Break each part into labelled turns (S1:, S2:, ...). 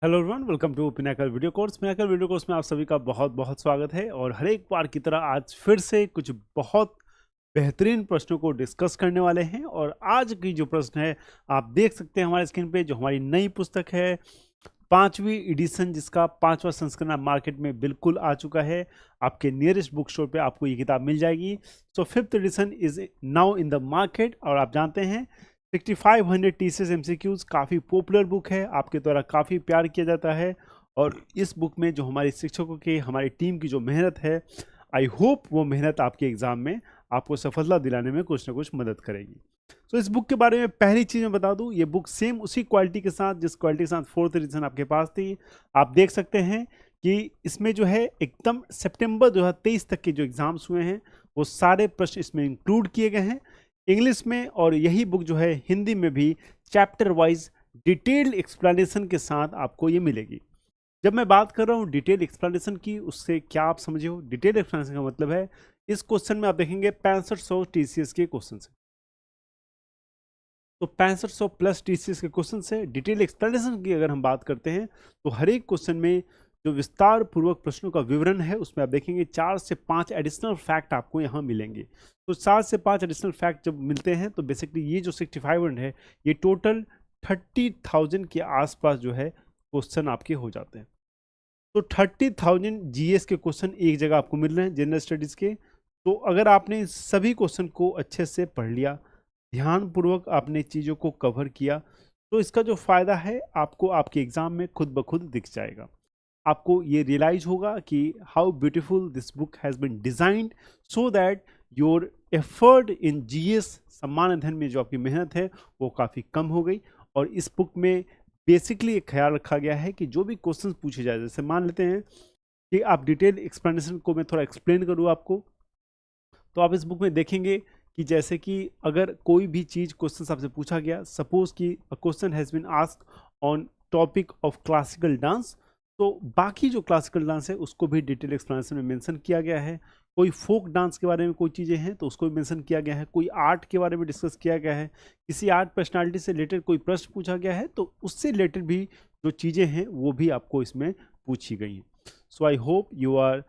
S1: Hello everyone, welcome to Pinnacle video course. Pinnacle video course में आप सभी का बहुत बहुत स्वागत है। और हर एक बार की तरह आज फिर से कुछ बहुत बेहतरीन प्रश्नों को डिस्कस करने वाले हैं। और आज की जो प्रश्न है, आप देख सकते हैं हमारे स्क्रीन पे, जो हमारी नई पुस्तक है, 5वीं एडिशन, जिसका 5वां संस्करण मार्केट में बिल्कुल आ चुका है। आपके नियरेस्ट बुक स्टोर पे आपको ये किताब मिल जाएगी। So 5th edition is now in the market. और आप जानते हैं 6500 TCS MCQs काफ़ी पॉपुलर बुक है, आपके द्वारा काफ़ी प्यार किया जाता है। और इस बुक में जो हमारे शिक्षकों की, हमारी टीम की जो मेहनत है, आई होप वो मेहनत आपके एग्ज़ाम में आपको सफलता दिलाने में कुछ ना कुछ मदद करेगी। तो इस बुक के बारे में पहली चीज़ मैं बता दूं, ये बुक सेम उसी क्वालिटी के साथ, जिस क्वालिटी के साथ 4th एडिशन आपके पास थी, आप देख सकते हैं कि इसमें जो है एकदम सितंबर 2023 तक के जो एग्ज़ाम्स हुए हैं, वो सारे प्रश्न इसमें इंक्लूड किए गए हैं इंग्लिश में। और यही बुक जो है हिंदी में भी चैप्टर वाइज डिटेल्ड एक्सप्लेनेशन के साथ आपको ये मिलेगी। जब मैं बात कर रहा हूँ डिटेल एक्सप्लेनेशन की, उससे क्या आप समझे हो? डिटेल एक्सप्लेनेशन का मतलब है, इस क्वेश्चन में आप देखेंगे 6500 TCS के क्वेश्चन है। तो 6500 प्लस TCS के क्वेश्चन से डिटेल एक्सप्लेनेशन की अगर हम बात करते हैं, तो हर एक क्वेश्चन में जो विस्तार पूर्वक प्रश्नों का विवरण है, उसमें आप देखेंगे 4 से 5 एडिशनल फैक्ट आपको यहाँ मिलेंगे। तो 4 से 5 एडिशनल फैक्ट जब मिलते हैं, तो बेसिकली ये जो 6500 है, ये टोटल 30,000 के आसपास जो है क्वेश्चन आपके हो जाते हैं। तो 30,000 GS के क्वेश्चन एक जगह आपको मिल रहे हैं जनरल स्टडीज के। तो अगर आपने सभी क्वेश्चन को अच्छे से पढ़ लिया, ध्यानपूर्वक आपने चीज़ों को कवर किया, तो इसका जो फ़ायदा है आपको आपके एग्ज़ाम में खुद ब खुद दिख जाएगा। आपको ये रियलाइज़ होगा कि how beautiful this book has been designed, so that your effort in GS सम्मान अध्ययन में जो आपकी मेहनत है, वो काफ़ी कम हो गई। और इस बुक में बेसिकली एक ख्याल रखा गया है कि जो भी क्वेश्चंस पूछे जाए, जैसे मान लेते हैं कि आप डिटेल एक्सप्लेनेशन को मैं थोड़ा एक्सप्लेन करूँ आपको, तो आप इस बुक में देखेंगे कि जैसे कि अगर कोई भी चीज़ क्वेश्चन आपसे पूछा गया, सपोज कि question has been asked on topic of classical dance, तो बाकी जो क्लासिकल डांस है उसको भी डिटेल एक्सप्लेनेशन में मेंशन किया गया है। कोई फोक डांस के बारे में कोई चीज़ें हैं तो उसको भी मेंशन किया गया है। कोई आर्ट के बारे में डिस्कस किया गया है, किसी आर्ट पर्सनालिटी से रिलेटेड कोई प्रश्न पूछा गया है, तो उससे रिलेटेड भी जो चीज़ें हैं वो भी आपको इसमें पूछी गई हैं। So I hope you are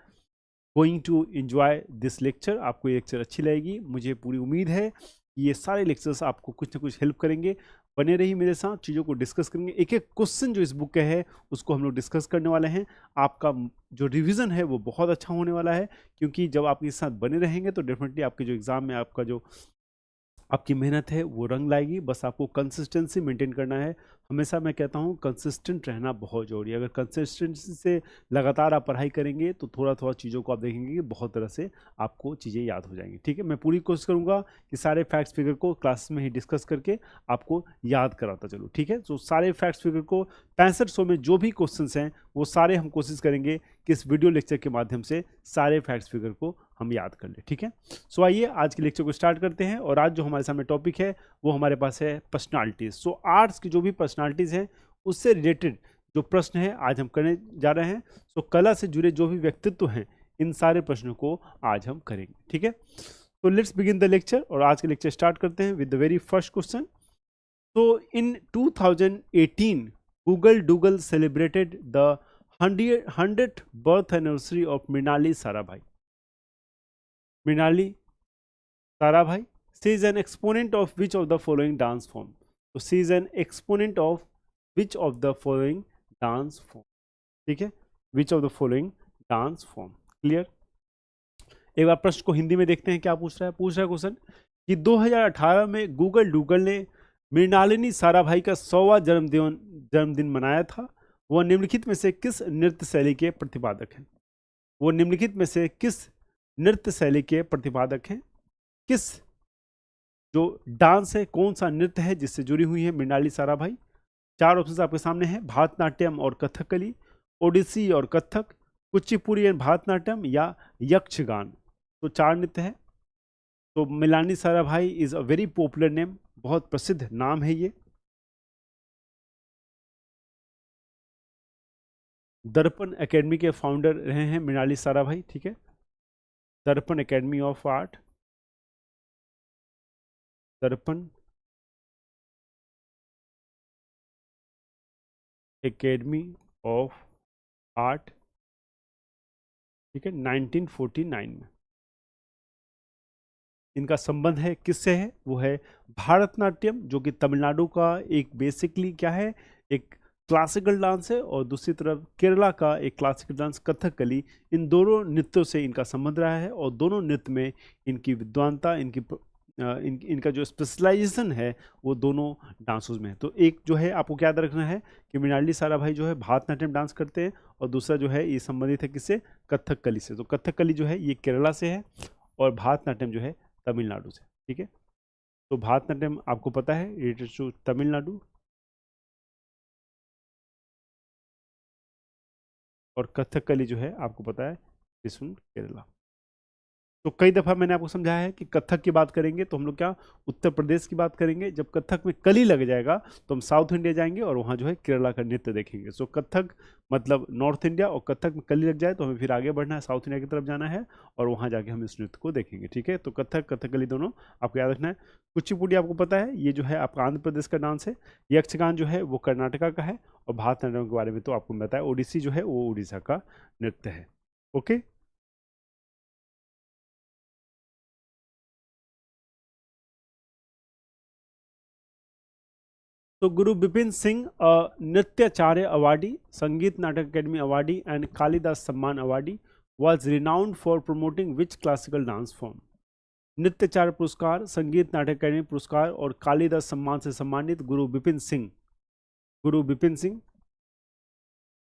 S1: going to enjoy this lecture. आपको ये लेक्चर अच्छी लगेगी, मुझे पूरी उम्मीद है कि ये सारे लेक्चर्स आपको कुछ ना कुछ हेल्प करेंगे। बने रहिए मेरे साथ, चीज़ों को डिस्कस करेंगे। एक एक क्वेश्चन जो इस बुक का है उसको हम लोग डिस्कस करने वाले हैं। आपका जो रिवीजन है वो बहुत अच्छा होने वाला है, क्योंकि जब आप इस साथ बने रहेंगे तो डेफिनेटली आपके जो एग्ज़ाम में आपका जो आपकी मेहनत है वो रंग लाएगी। बस आपको कंसिस्टेंसी मेंटेन करना है। हमेशा मैं कहता हूँ कंसिस्टेंट रहना बहुत ज़रूरी है। अगर कंसिस्टेंसी से लगातार आप पढ़ाई करेंगे, तो थोड़ा थोड़ा चीज़ों को आप देखेंगे कि बहुत तरह से आपको चीज़ें याद हो जाएंगी। ठीक है, मैं पूरी कोशिश करूँगा कि सारे फैक्ट्स फिगर को क्लास में ही डिस्कस करके आपको याद कराता चलूँ। ठीक है, तो सारे फैक्ट्स फिगर को 6500 में जो भी क्वेश्चन हैं वो सारे हम कोशिश करेंगे कि इस वीडियो लेक्चर के माध्यम से सारे फैक्ट्स फिगर को हम याद कर लें। ठीक है, सो आइए आज के लेक्चर को स्टार्ट करते हैं। और आज जो हमारे सामने टॉपिक है वो हमारे पास है पर्सनालिटीज़। सो आर्ट्स की जो भी पर्सनालिटीज़ हैं उससे रिलेटेड जो प्रश्न है आज हम करने जा रहे हैं। सो कला से जुड़े जो भी व्यक्तित्व हैं, इन सारे प्रश्नों को आज हम करेंगे। ठीक है, तो लेट्स बिगिन द लेक्चर। और आज के लेक्चर स्टार्ट करते हैं with the very first question. तो in 2018 Google doodle celebrated the 100th birth anniversary of Mrinalini Sarabhai. Mrinalini Sarabhai, she is an exponent of which of the following dance form? So she is an exponent of which of the following dance form? ठीक है, which of the following dance form? Clear? एक बार प्रश्न को हिंदी में देखते हैं क्या पूछ रहा है क्वेश्चन कि 2018 में गूगल डूगल ने मृणालिनी साराभाई का 100वां जन्मदिन मनाया था। वह निम्नलिखित में से किस नृत्य शैली के प्रतिपादक हैं? वो निम्नलिखित में से किस नृत्य शैली के प्रतिपादक हैं? किस जो डांस है, कौन सा नृत्य है जिससे जुड़ी हुई है मृणाली साराभाई? 4 ऑप्शन आपके सामने हैं, भारतनाट्यम और कथकली, ओडिसी और कथक, कुचिपुड़ी एंड भारतनाट्यम, या यक्षगान। तो 4 नृत्य है। तो Mrinali Sarabhai is a very popular name, बहुत प्रसिद्ध नाम है ये। दर्पण एकेडमी के फाउंडर रहे हैं मृणाली साराभाई। ठीक है, दर्पण एकेडमी ऑफ आर्ट, दर्पण एकेडमी ऑफ आर्ट, ठीक है, 1949 में। इनका संबंध है किससे है? वो है भारतनाट्यम, जो कि तमिलनाडु का एक बेसिकली क्या है, एक क्लासिकल डांस है, और दूसरी तरफ केरला का एक क्लासिकल डांस कथकली। इन दोनों नृत्यों से इनका संबंध रहा है, और दोनों नृत्य में इनकी विद्वानता, इनका जो स्पेशलाइजेशन है वो दोनों डांसों में है। तो एक जो है आपको क्या याद रखना है कि मृणाली साराभाई जो है भारतनाट्यम डांस करते हैं, और दूसरा जो है ये संबंधित है किससे? कथकली से। तो कथकली जो है ये केरला से है, और भारतनाट्यम जो है तमिलनाडु से। ठीक है, तो भारतनाट्यम आपको पता है रिलेटेड टू तमिलनाडु, और कथकली जो है आपको पता है त्रिशूल केरला। तो कई दफ़ा मैंने आपको समझाया है कि कथक की बात करेंगे तो हम लोग क्या उत्तर प्रदेश की बात करेंगे, जब कथक में कली लग जाएगा तो हम साउथ इंडिया जाएंगे और वहाँ जो है केरला का नृत्य देखेंगे। सो कथक मतलब नॉर्थ इंडिया, और कथक में कली लग जाए तो हमें फिर आगे बढ़ना है, साउथ इंडिया की तरफ जाना है, और वहाँ जाके हम इस नृत्य को देखेंगे। ठीक है, तो कथक कथकली दोनों आपको याद रखना है। कुचिपुड़ी आपको पता है, ये जो है आपका आंध्र प्रदेश का डांस है। यक्षगान जो है वो कर्नाटका का है, और भारतनाट्यम के बारे में तो आपको बताया, ओडिसी जो है वो उड़ीसा का नृत्य है। ओके, तो गुरु बिपिन सिंह नृत्याचार्य अवार्डी, संगीत नाटक अकेडमी अवार्डी एंड कालिदास सम्मान awardee was renowned for promoting which classical dance form? नृत्याचार्य पुरस्कार, संगीत नाटक अकेडमी पुरस्कार और कालिदास सम्मान से सम्मानित गुरु बिपिन सिंह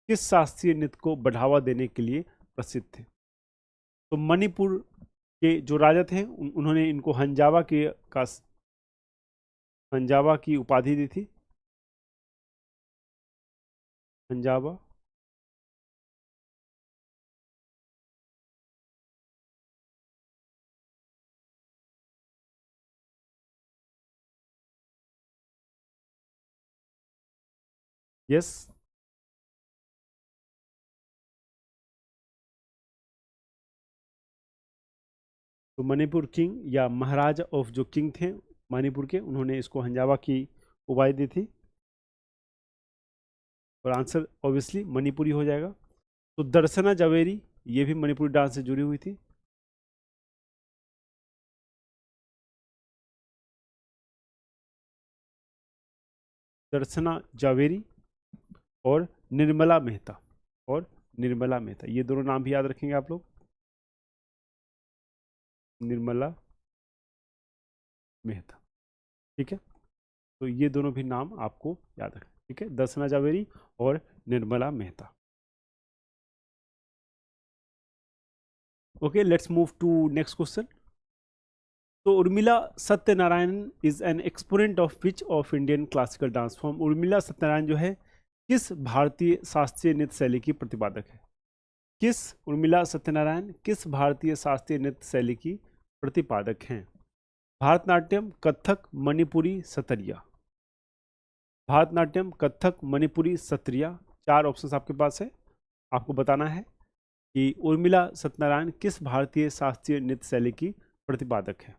S1: किस शास्त्रीय नृत्य को बढ़ावा देने के लिए प्रसिद्ध थे? तो मणिपुर के जो राजा थे उन्होंने इनको हंजावा की उपाधि दी थी। हंजावा, यस। तो मणिपुर किंग या महाराज ऑफ जो किंग थे मणिपुर के, उन्होंने इसको हंजावा की उपाधि दी थी, और आंसर ऑब्वियसली मणिपुरी हो जाएगा। तो दर्शना जावेरी, ये भी मणिपुरी डांस से जुड़ी हुई थी। दर्शना जावेरी और निर्मला मेहता, और निर्मला मेहता, ये दोनों नाम भी याद रखेंगे आप लोग, निर्मला मेहता। ठीक है, तो ये दोनों भी नाम आपको याद रखें। ठीक है, दर्शना जावेरी और Nirmala Mehta. Okay, let's move to next question. तो Urmila Satyanarayana is an exponent of which of Indian classical dance form? Urmila Satyanarayana जो है किस भारतीय शास्त्रीय नृत्य शैली की प्रतिपादक है? किस उर्मिला सत्यनारायण किस भारतीय शास्त्रीय नृत्य शैली की प्रतिपादक हैं? भारतनाट्यम, कथक, मणिपुरी, सतरिया। भारतनाट्यम, कथक, मणिपुरी, सत्रिया, चार ऑप्शंस आपके पास है। आपको बताना है कि उर्मिला सत्यनारायण किस भारतीय शास्त्रीय नृत्य शैली की प्रतिपादक है।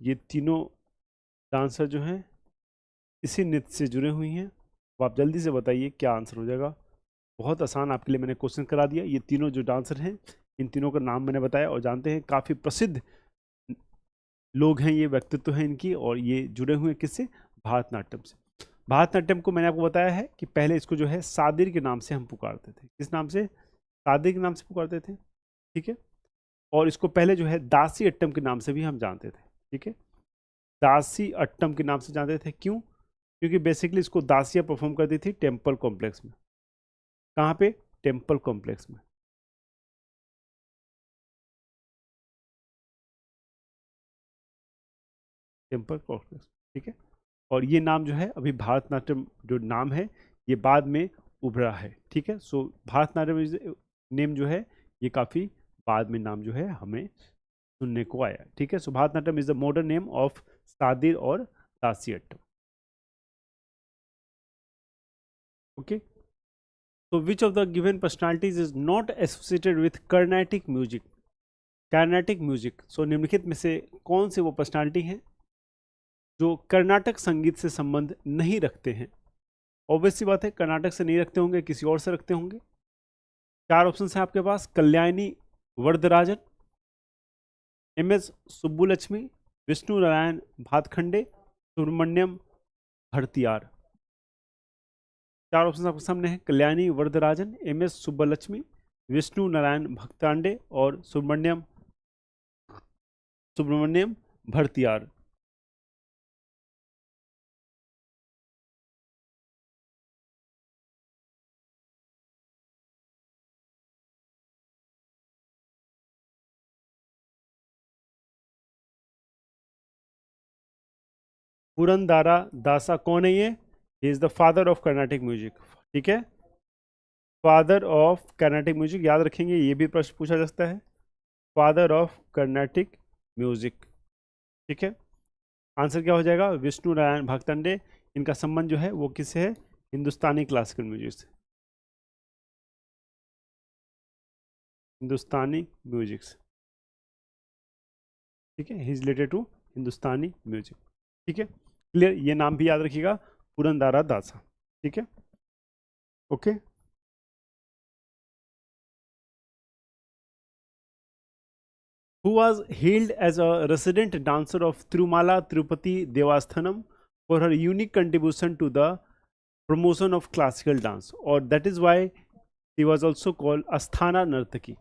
S1: ये तीनों डांसर जो हैं इसी नृत्य से जुड़े हुई हैं। तो आप जल्दी से बताइए क्या आंसर हो जाएगा। बहुत आसान आपके लिए मैंने क्वेश्चन करा दिया। ये तीनों जो डांसर हैं, इन तीनों का नाम मैंने बताया, और जानते हैं काफ़ी प्रसिद्ध लोग हैं, ये व्यक्तित्व हैं इनकी, और ये जुड़े हुए हैं किससे? भारतनाट्यम से। भारतनाट्यम को मैंने आपको बताया है कि पहले इसको जो है सादिर के नाम से हम पुकारते थे। किस नाम से? सादिर के नाम से पुकारते थे। ठीक है, और इसको पहले जो है दासी अट्टम के नाम से भी हम जानते थे। ठीक है, दासी अट्टम के नाम से जानते थे। क्यों? क्योंकि बेसिकली इसको दासियाँ परफॉर्म करती थी टेम्पल कॉम्प्लेक्स में। कहाँ पे? टेम्पल कॉम्प्लेक्स में। टेम्पर कॉर्पस, ठीक है। और ये नाम जो है अभी भारतनाट्यम जो नाम है ये बाद में उभरा है, ठीक है। सो भारतनाट्यम नेम जो है ये काफ़ी बाद में नाम जो है हमें सुनने को आया, ठीक है। So Bharatanatyam is the modern name of Sadir और Dasiattam, okay. So which of the given personalities is not associated with Carnatic music? Carnatic music. So निम्नलिखित में से कौन से वो पर्सनालिटी हैं जो कर्नाटक संगीत से संबंध नहीं रखते हैं? ऑब्वियस सी बात है, कर्नाटक से नहीं रखते होंगे, किसी और से रखते होंगे। चार ऑप्शन हैं आपके पास: कल्याणी वरदराजन, एम.एस. सुब्बुलक्ष्मी, विष्णु नारायण भातखंडे, सुब्रमण्यम भरतियार। चार ऑप्शन आपके सामने हैं: कल्याणी वरदराजन, एम.एस. सुब्बलक्ष्मी, विष्णु नारायण भक्तांडे और सुब्रमण्यम भरतियार। पुरंदारा दासा कौन है? ये is the father of Carnatic music, ठीक है। फादर ऑफ कर्नाटिक म्यूजिक, याद रखेंगे, ये भी प्रश्न पूछा जा सकता है। फादर ऑफ कर्नाटिक म्यूजिक, ठीक है। आंसर क्या हो जाएगा? विष्णु नारायण भातखंडे। इनका संबंध जो है वो किससे है? हिंदुस्तानी क्लासिकल म्यूजिक से, हिंदुस्तानी म्यूजिक से, ठीक है। He is related to Hindustani music, ठीक है। क्लियर? ये नाम भी याद रखिएगा, पुरंदारा दासा, ठीक है, okay. Who was hailed as a resident dancer of Tirumala Tirupati Devasthanam for her unique contribution to the promotion of classical dance, or that is why she was also called Asthana Nartaki.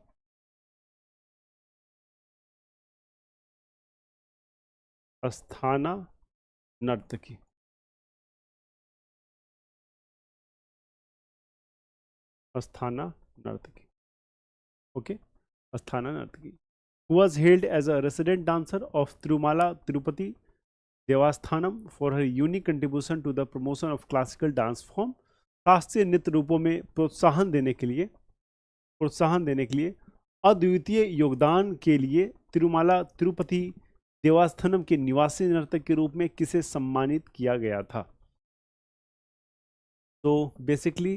S1: Asthana Nartaki, Asthana Nartaki, okay, Asthana Nartaki, who was hailed as a resident dancer of Tirumala Tirupati Devasthanam for her unique contribution to the promotion of classical dance form. शास्त्रीय नृत्य रूपों में प्रोत्साहन देने के लिए अद्वितीय योगदान के लिए तिरुमाला तिरुपति देवस्थानम के निवासी नर्तक के रूप में किसे सम्मानित किया गया था? तो बेसिकली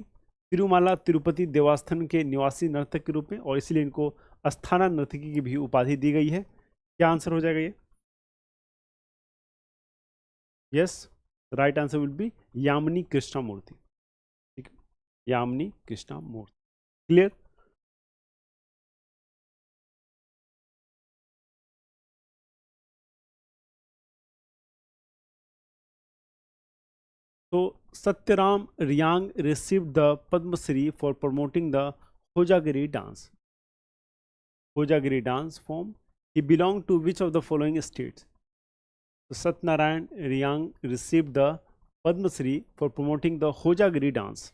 S1: तिरुमाला तिरुपति देवस्थानम के निवासी नर्तक के रूप में, और इसलिए इनको अस्थाना नर्तकी की भी उपाधि दी गई है। क्या आंसर हो जाएगा ये? Yes, right answer will be Yamini Krishna Murthy, ठीक है, यामिनी कृष्णा मूर्ति। क्लियर? तो Satyaram Reang received the Padmashri for promoting the Hojagiri dance, Hojagiri dance form. He belong to which of the following states? Satyanarayan Reang received the Padmashri for promoting the Hojagiri dance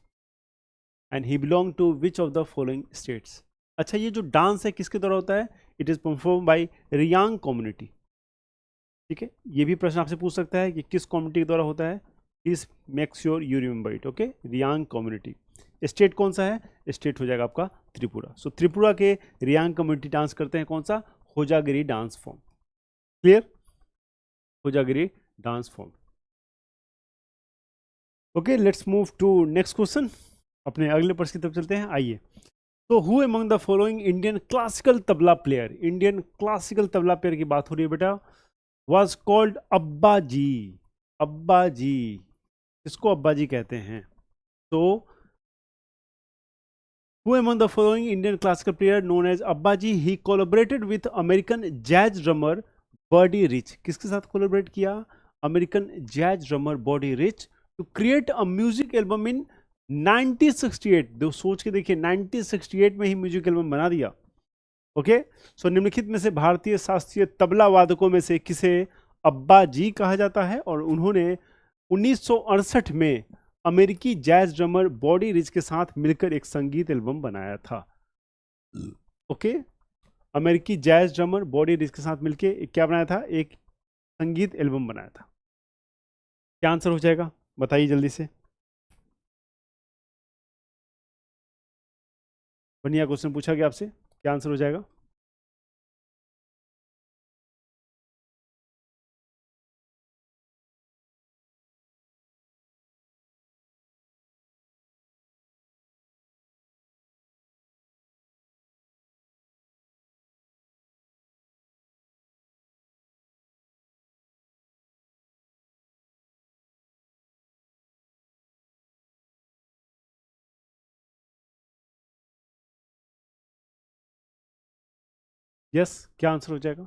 S1: and he belong to which of the following states? अच्छा, ये जो dance है किसके द्वारा होता है? It is perform by Reang community, ठीक है। ये भी प्रश्न आपसे पूछ सकता है कि किस कम्युनिटी के द्वारा होता है। Please make sure you remember it, okay. Reang community. State कौन सा है? स्टेट हो जाएगा आपका त्रिपुरा। सो त्रिपुरा के रियांग कम्युनिटी डांस करते हैं कौन सा? Hojagiri dance form. Clear? Hojagiri dance form, okay. Let's move to next question. अपने अगले प्रश्न की तरफ चलते हैं, आइए। तो who among the following Indian classical tabla player, Indian classical tabla player की बात हो रही है बेटा, वाज कॉल्ड अब्बा जी। अब्बा जी, किसको अब्बा जी कहते हैं? तो who among the following Indian classical player known as अब्बा जी? he collaborated with American jazz drummer Buddy Rich। किसके साथ कोलैबोरेट किया? American jazz drummer Buddy Rich to create a music album in 1968। दो सोच के देखिए, 1968 में ही म्यूजिक एल्बम बना दिया, ओके। सो निम्नलिखित में से भारतीय शास्त्रीय तबला वादकों में से किसे अब्बा जी कहा जाता है? और उन्होंने 1968 में अमेरिकी जैज ड्रमर बॉडी रिच के साथ मिलकर एक संगीत एल्बम बनाया था, ओके। अमेरिकी जैज ड्रमर बॉडी रिच के साथ मिलकर क्या बनाया था? एक संगीत एल्बम बनाया था? क्या आंसर हो जाएगा, बताइए जल्दी से। बढ़िया क्वेश्चन पूछा गया आपसे, क्या आंसर हो जाएगा? यस, क्या आंसर हो जाएगा?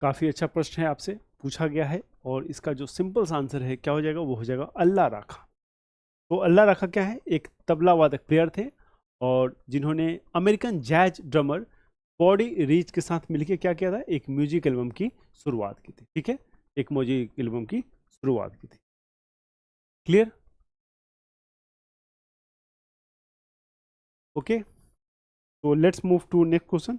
S1: काफ़ी अच्छा प्रश्न है, आपसे पूछा गया है, और इसका जो सिंपल सा आंसर है क्या हो जाएगा, वो हो जाएगा अल्लाह राखा। तो अल्लाह राखा क्या है, एक तबला वादक प्लेयर थे, और जिन्होंने American jazz drummer body reach के साथ मिलकर क्या किया था, एक म्यूजिक एल्बम की शुरुआत की थी। ठीक है, एक म्यूजिक एल्बम की शुरुआत की थी। क्लियर? ओके, तो let's move to next question.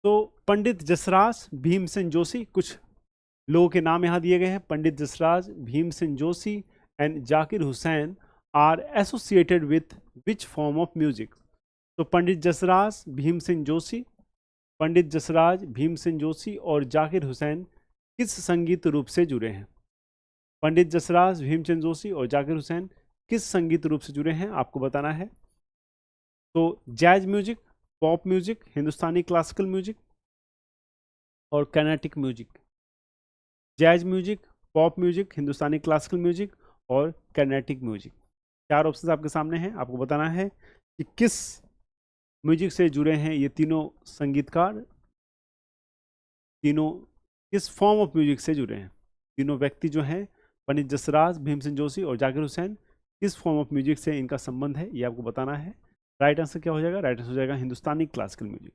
S1: तो पंडित जसराज भीमसेन जोशी, कुछ लोगों के नाम यहाँ दिए गए हैं। Pandit Jasraj, Bhimsen Joshi and Zakir Hussain are associated with which form of music? तो पंडित जसराज, भीमसेन जोशी, पंडित जसराज, भीमसेन जोशी और जाकिर हुसैन किस संगीत रूप से जुड़े हैं? पंडित जसराज, भीमसेन जोशी और जाकिर हुसैन किस संगीत रूप से जुड़े हैं, आपको बताना है। तो jazz music, pop music, Hindustani classical music और Carnatic music. Jazz music, pop music, Hindustani classical music और कर्नाटिक म्यूजिक। चार ऑप्शन आपके सामने हैं, आपको बताना है कि किस म्यूजिक से जुड़े हैं ये तीनों संगीतकार, तीनों किस फॉर्म ऑफ म्यूजिक से जुड़े हैं। तीनों व्यक्ति जो हैं, पंडित जसराज, भीमसेन जोशी और जाकिर हुसैन, किस फॉर्म ऑफ म्यूजिक से इनका संबंध है, ये आपको बताना है। राइट आंसर क्या हो जाएगा? राइट आंसर हो जाएगा हिंदुस्तानी क्लासिकल म्यूजिक।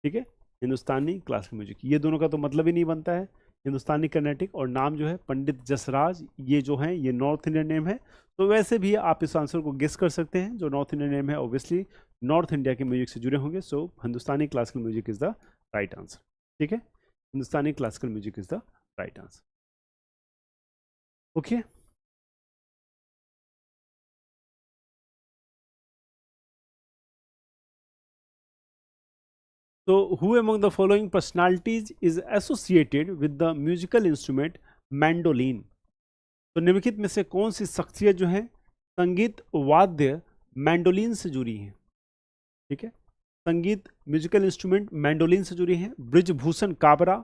S1: ठीक है, हिंदुस्तानी क्लासिकल म्यूजिक। ये दोनों का तो मतलब ही नहीं बनता है, हिंदुस्तानी कर्नाटिक, और नाम जो है पंडित जसराज, ये जो है ये नॉर्थ इंडियन नेम है। तो वैसे भी आप इस आंसर को गेस कर सकते हैं, जो नॉर्थ इंडियन नेम है ऑब्वियसली नॉर्थ इंडिया के म्यूजिक से जुड़े होंगे। So Hindustani classical music is the right answer. ठीक है, Hindustani classical music is the right answer. Okay, so who among the following personalities is associated with the musical instrument mandolin? तो निम्नलिखित में से कौन सी शख्सियत जो है संगीत वाद्य मैंडोलिन से जुड़ी है? ठीक है, संगीत म्यूजिकल इंस्ट्रूमेंट मैंडोलिन से जुड़ी है। ब्रिजभूषण काबरा,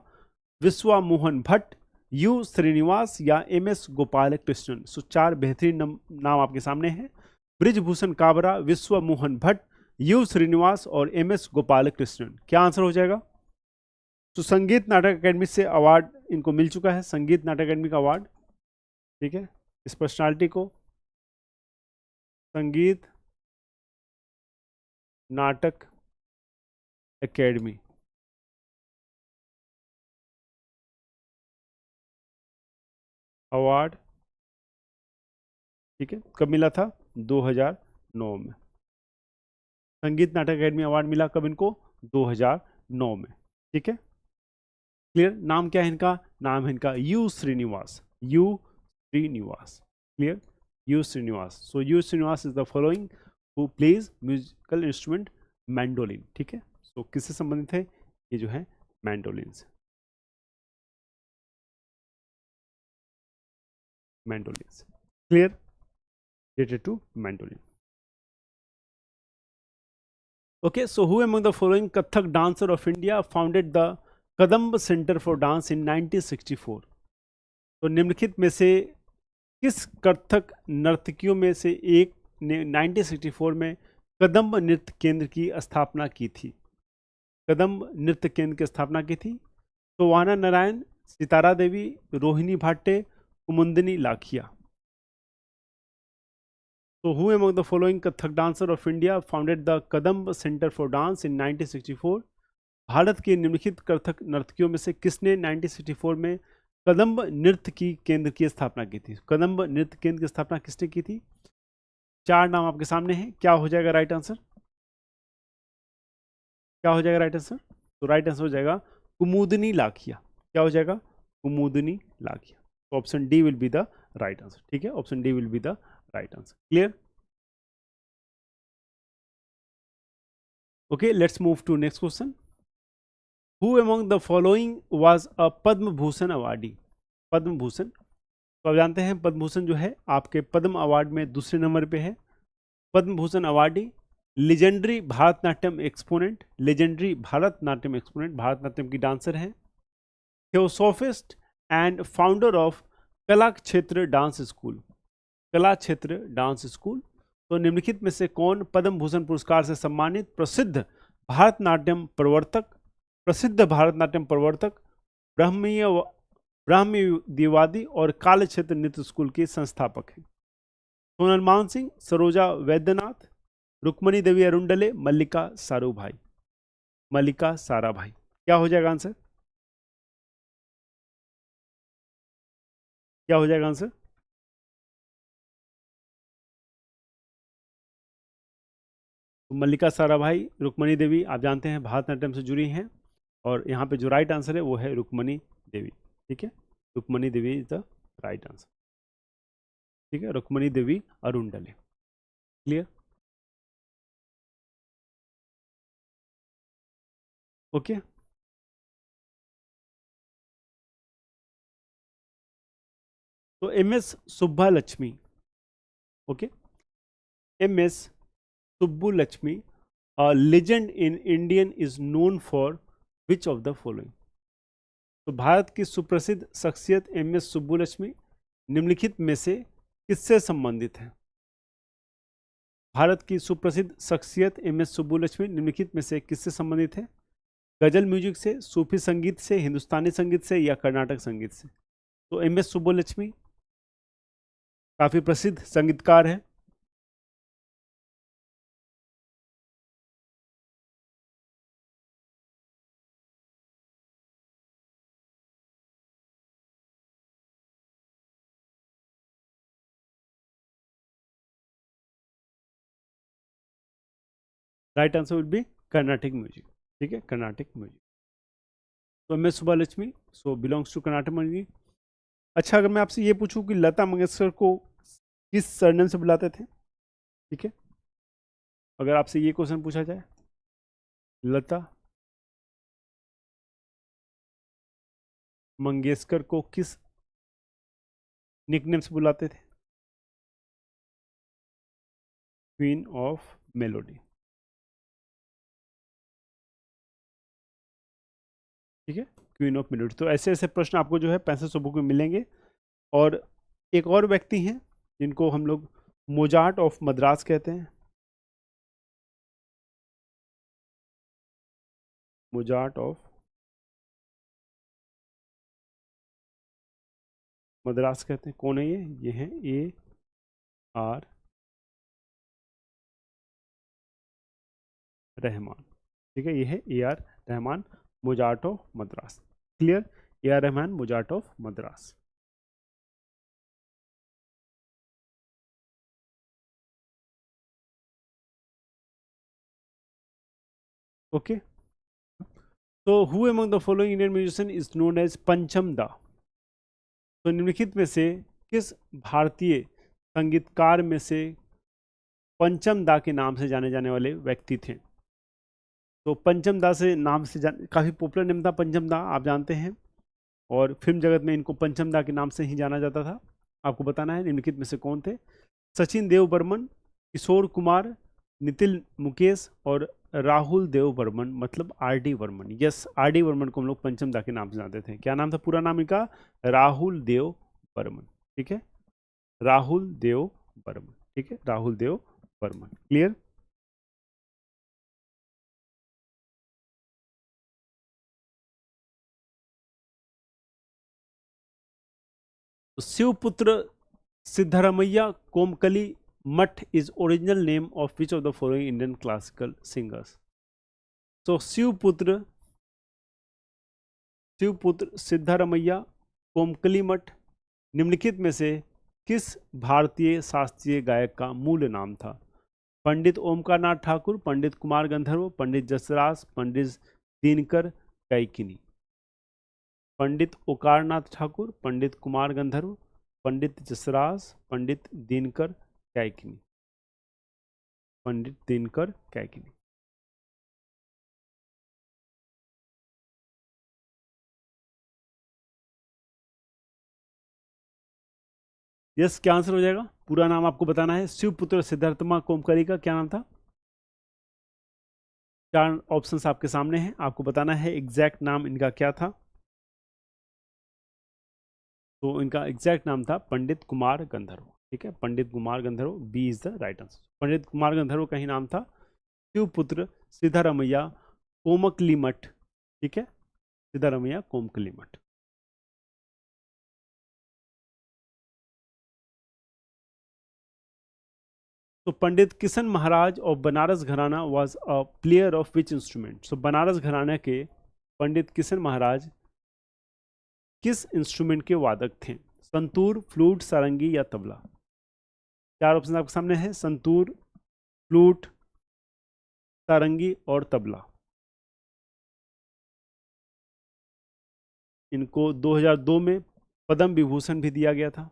S1: विश्वा मोहन भट्ट, यू श्रीनिवास या एम एस गोपाल कृष्णन। सो चार बेहतरीन नाम आपके सामने हैं। ब्रिजभूषण काबरा, विश्वा मोहन भट्ट, यू श्रीनिवास और एम एस गोपाल कृष्णन। क्या आंसर हो जाएगा? तो संगीत नाटक अकेडमी से अवार्ड इनको मिल चुका है, संगीत नाटक अकेडमी का अवार्ड। ठीक है, इस पर्सनालिटी को संगीत नाटक एकेडमी अवार्ड, ठीक है, कब मिला था? 2009 में। संगीत नाटक एकेडमी अवार्ड मिला कब इनको? 2009 में। ठीक है, क्लियर? नाम क्या है इनका? नाम है इनका U Srinivas, U Srinivas. Clear? U Srinivas. So U Srinivas is the following who plays musical instrument mandolin. ठीक है, सो किससे संबंधित है? ये जो है मैंडोलिन से, मैंडोलिन से। Clear? Related to mandolin. Okay, so who among the following Kathak dancer of India founded the Kadamba Center for Dance in 1964? तो निम्नलिखित में से किस कथक नर्तकियों में से एक ने 1964 में कदम्ब नृत्य केंद्र की स्थापना की थी? कदम्ब नृत्य केंद्र की स्थापना की थी। तो वाना नारायण, सितारा देवी, रोहिणी भाट्टे, कुमुदिनी Lakhia. So who among the following Kathak dancer of India founded the Kadamba Center for Dance in 1964? Bharat के निम्नलिखित कथक नर्तकियों में से किसने 1964 में कदम्ब नृत्य की केंद्र की स्थापना की थी? कदम्ब नृत्य केंद्र की स्थापना किसने की थी? चार नाम आपके सामने हैं, क्या हो जाएगा राइट आंसर? क्या हो जाएगा राइट आंसर? तो राइट आंसर हो जाएगा कुमुदनी लाखिया। क्या हो जाएगा? कुमुदनी लाखिया। तो option D will be the right answer. ठीक है, option D will be the right answer. Clear? Okay, let's move to next question. Who among the following was a Padma Bhushan awardee? Padma Bhushan, तो आप जानते हैं पद्म भूषण जो है आपके पद्म अवार्ड में दूसरे नंबर पे है। Padma Bhushan awardee, legendary Bharatanatyam exponent, legendary Bharatanatyam exponent, Bharatanatyam की डांसर हैं। थियोसोफिस्ट एंड फाउंडर ऑफ कला क्षेत्र डांस स्कूल, कला क्षेत्र डांस स्कूल। तो निम्नलिखित में से कौन पद्म भूषण पुरस्कार से सम्मानित प्रसिद्ध भारतनाट्यम प्रवर्तक, प्रसिद्ध भारतनाट्यम प्रवर्तक, ब्राह्मीय ब्राह्मीवादी और काल क्षेत्र नृत्य स्कूल के संस्थापक हैं? सोनल मान सिंह, सरोजा वैद्यनाथ, रुक्मणी देवी अरुंडले, मल्लिका साराभाई। मल्लिका साराभाई। क्या हो जाएगा आंसर? क्या हो जाएगा आंसर? तो मल्लिका साराभाई, रुक्मणी देवी आप जानते हैं भारतनाट्यम से जुड़ी हैं, और यहाँ पे जो राइट आंसर है वो है रुक्मणी देवी। ठीक है, Rukmini Devi is the right answer. ठीक है, Rukmini Devi Arundale. Clear? Okay, तो M S Subbalakshmi, okay, M S Subbulakshmi, a legend in Indian is known for which of the following? तो भारत की सुप्रसिद्ध शख्सियत एम एस सुब्बुलक्ष्मी निम्नलिखित में से किससे संबंधित है? भारत की सुप्रसिद्ध शख्सियत एम एस सुब्बुलक्ष्मी निम्नलिखित में से किससे संबंधित है? गजल म्यूजिक से, सूफी संगीत से, हिंदुस्तानी संगीत से, या कर्नाटक संगीत से? तो एम एस सुब्बुलक्ष्मी काफी प्रसिद्ध संगीतकार है। Right answer will be Carnatic music. ठीक है, कर्नाटिक म्यूजिक। तो M S Subbulakshmi so belongs to Karnataka music. अच्छा, अगर मैं आपसे ये पूछूं कि लता मंगेशकर को किस सरनेम से बुलाते थे? ठीक है, अगर आपसे ये क्वेश्चन पूछा जाए, लता मंगेशकर को किस निकनेम से बुलाते थे? Queen of melody. ठीक है, क्वीन ऑफ मेलोडी। तो ऐसे ऐसे प्रश्न आपको जो है 6500 बुक में मिलेंगे। और एक और व्यक्ति हैं जिनको हम लोग मोजार्ट ऑफ मद्रास कहते हैं, मोजार्ट ऑफ मद्रास कहते हैं। कौन है ये है ए आर रहमान। ठीक है, ये है A R Rahman, Mozart of Madras. Clear? A R Rahman, Mozart of Madras. Okay, तो who among the following Indian musician is known as Pancham Da? तो निम्नलिखित में से किस भारतीय संगीतकार में से पंचम दा के नाम से जाने जाने वाले व्यक्ति थे? तो पंचम दा से नाम से काफ़ी पॉपुलर नेम था पंचम दा, आप जानते हैं, और फिल्म जगत में इनको पंचम दा के नाम से ही जाना जाता था। आपको बताना है निम्नलिखित में से कौन थे? सचिन देव बर्मन, किशोर कुमार, नितिन मुकेश, और राहुल देव बर्मन, मतलब R D Burman. Yes, R D Burman को हम लोग पंचम दा के नाम से जानते थे। क्या नाम था पूरा नाम इनका? राहुल देव बर्मन। ठीक है, राहुल देव बर्मन। ठीक है, राहुल देव बर्मन। क्लियर? तो शिवपुत्र सिद्धरमैया कोमकली मठ is original name of which of the following Indian classical singers? तो शिवपुत्र सिद्धारमैया कोमकली मठ निम्नलिखित में से किस भारतीय शास्त्रीय गायक का मूल नाम था? पंडित ओमकार नाथ ठाकुर, पंडित कुमार गंधर्व, पंडित जसराज, पंडित दिनकर कैकिनी, पंडित ओकारनाथ ठाकुर, पंडित कुमार गंधर्व, पंडित जसराज, पंडित दिनकर कैकिनी, पंडित दिनकर कैकिनी। यस, क्या आंसर हो जाएगा? पूरा नाम आपको बताना है। शिवपुत्र सिद्धार्थमा कोमकरी का क्या नाम था? 4 ऑप्शंस आपके सामने हैं, आपको बताना है एग्जैक्ट नाम इनका क्या था। तो इनका एग्जैक्ट नाम था पंडित कुमार गंधर्व। ठीक है, Pandit Kumar Gandharva, B is the right answer. Pandit Kumar Gandharva का ही नाम था शिवपुत्र सिद्धारमैया कोमकली मठ। ठीक है, सिद्धारमैया कोमकली मठ। तो Pandit Kishan Maharaj of Banaras gharana was a player of which instrument? So Banaras gharana के पंडित किशन महाराज किस इंस्ट्रूमेंट के वादक थे? संतूर, फ्लूट, सारंगी या तबला? 4 ऑप्शन आपके सामने हैं, संतूर, फ्लूट, सारंगी और तबला। इनको 2002 में पद्म विभूषण भी दिया गया था।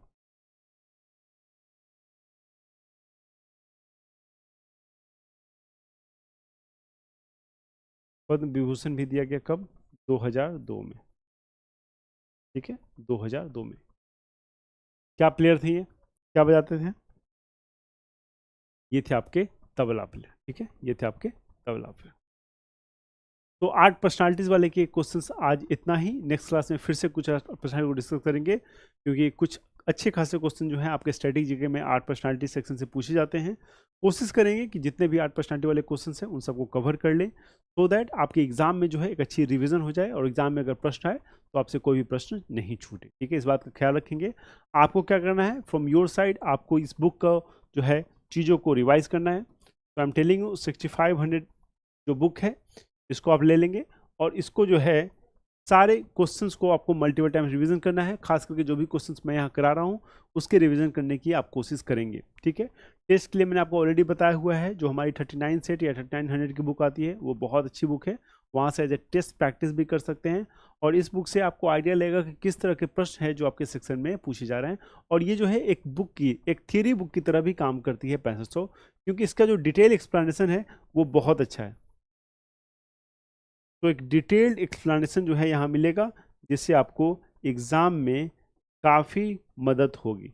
S1: पद्म विभूषण भी दिया गया कब? 2002 में। ठीक है, 2002 में। क्या प्लेयर थे ये, क्या बजाते थे? ये थे आपके तबला प्लेयर। ठीक है, ये थे आपके तबला प्लेयर। तो 8 पर्सनालिटीज वाले के क्वेश्चंस आज इतना ही। नेक्स्ट क्लास में फिर से कुछ पर्सनालिटी को डिस्कस करेंगे, क्योंकि कुछ अच्छे खासे क्वेश्चन जो है आपके स्टैटिक जीके में 8 पर्सनालिटी सेक्शन से पूछे जाते हैं। कोशिश करेंगे कि जितने भी 8 पर्सनालिटी वाले क्वेश्चन हैं उन सबको कवर कर लें, सो दैट आपके एग्जाम में जो है एक अच्छी रिविजन हो जाए, और एग्जाम में अगर प्रश्न आए तो आपसे कोई भी प्रश्न नहीं छूटे। ठीक है, इस बात का ख्याल रखेंगे। आपको क्या करना है, फ्रॉम योर साइड आपको इस बुक का जो है चीज़ों को रिवाइज करना है। तो आई एम टेलिंग यू 6500 जो बुक है इसको आप ले लेंगे, और इसको जो है सारे क्वेश्चंस को आपको मल्टीपल टाइम्स रिवीजन करना है। खास करके जो भी क्वेश्चंस मैं यहाँ करा रहा हूँ उसके रिवीजन करने की आप कोशिश करेंगे। ठीक है, टेस्ट के लिए मैंने आपको ऑलरेडी बताया हुआ है, जो हमारी 39 सेट या 3900 की बुक आती है वो बहुत अच्छी बुक है, वहाँ से एज ए टेस्ट प्रैक्टिस भी कर सकते हैं। और इस बुक से आपको आइडिया लगेगा कि किस तरह के प्रश्न है जो आपके सेक्शन में पूछे जा रहे हैं। और ये जो है एक बुक की, एक थियरी बुक की तरह भी काम करती है 6500, क्योंकि इसका जो डिटेल एक्सप्लेनेशन है वो बहुत अच्छा है। तो एक डिटेल्ड एक्सप्लेनेशन जो है यहाँ मिलेगा, जिससे आपको एग्ज़ाम में काफ़ी मदद होगी।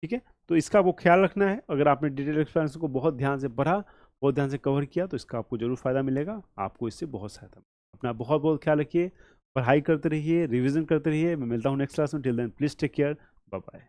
S1: ठीक है, तो इसका आपको ख्याल रखना है। अगर आपने डिटेल एक्सप्लेनेशन को बहुत ध्यान से पढ़ा, बहुत ध्यान से कवर किया, तो इसका आपको जरूर फ़ायदा मिलेगा, आपको इससे बहुत सहायता। अपना बहुत बहुत ख्याल रखिए, पढ़ाई करते रहिए, रिविजन करते रहिए। मैं मिलता हूँ नेक्स्ट क्लास में। Till then please take care, bye bye.